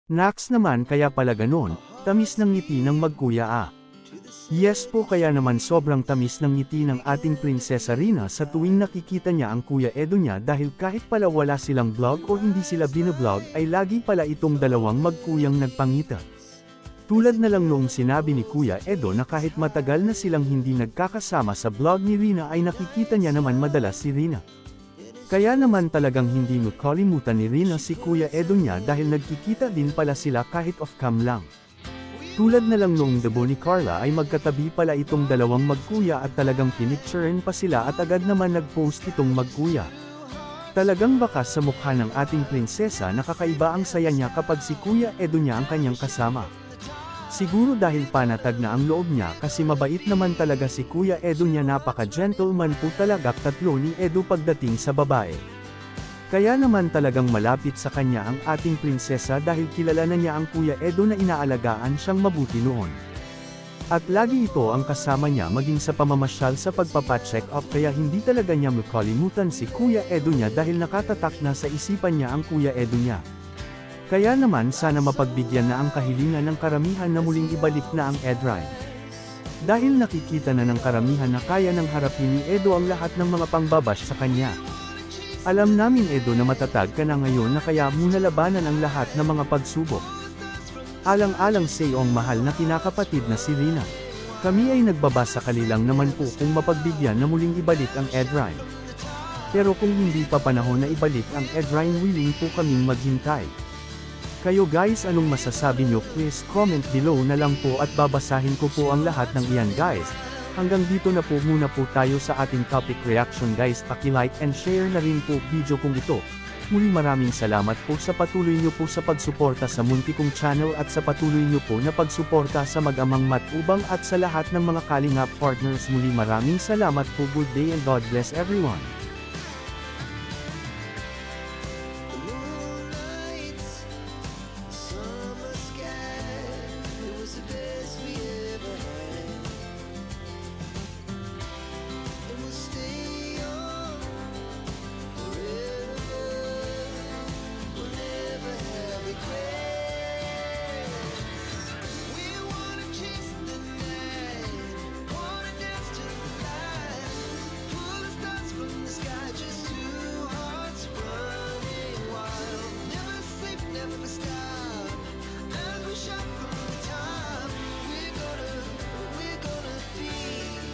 Naks naman kaya pala ganon, tamis ng ngiti ng magkuya ah. Yes po kaya naman sobrang tamis ng ngiti ng ating Prinsesa Rina sa tuwing nakikita niya ang Kuya Edo niya dahil kahit pala wala silang vlog o hindi sila binablog ay lagi pala itong dalawang magkuyang nagpangita. Tulad na lang noong sinabi ni Kuya Edo na kahit matagal na silang hindi nagkakasama sa vlog ni Rina ay nakikita niya naman madalas si Rina. Kaya naman talagang hindi makalimutan ni Rina si Kuya Edo niya dahil nagkikita din pala sila kahit off-cam lang. Tulad na lang noong debut ni Carla ay magkatabi pala itong dalawang magkuya at talagang pinicturean pa sila at agad naman nag-post itong magkuya. Talagang bakas sa mukha ng ating prinsesa na kakaiba ang saya niya kapag si Kuya Edo niya ang kanyang kasama. Siguro dahil panatag na ang loob niya kasi mabait naman talaga si Kuya Edo niya napaka-gentleman po talaga tatlo ni Edo pagdating sa babae. Kaya naman talagang malapit sa kanya ang ating prinsesa dahil kilala na niya ang Kuya Edo na inaalagaan siyang mabuti noon. At lagi ito ang kasama niya maging sa pamamasyal sa pagpapacheck up kaya hindi talaga niya makalimutan si Kuya Edo niya dahil nakatatak na sa isipan niya ang Kuya Edo niya. Kaya naman sana mapagbigyan na ang kahilingan ng karamihan na muling ibalik na ang Edrine. Dahil nakikita na ng karamihan na kaya nang harapin ni Edo ang lahat ng mga pangbabash sa kanya. Alam namin Edo na matatag ka na ngayon na kaya muna labanan ang lahat ng mga pagsubok. Alang-alang sa iyong mahal na kinakapatid na si Rina. Kami ay nagbabasa kalilang naman po kung mapagbigyan na muling ibalik ang Edrine. Pero kung hindi pa panahon na ibalik ang Edrine willing po kaming maghintay. Kayo guys anong masasabi nyo please comment below na lang po at babasahin ko po ang lahat ng iyan guys. Hanggang dito na po muna po tayo sa ating topic reaction guys paki-like and share na rin po video kong ito. Muli maraming salamat po sa patuloy nyo po sa pagsuporta sa munti kong channel at sa patuloy nyo po na pagsuporta sa mag-amang Matubang at sa lahat ng mga Kalingap partners muli maraming salamat po good day and God bless everyone.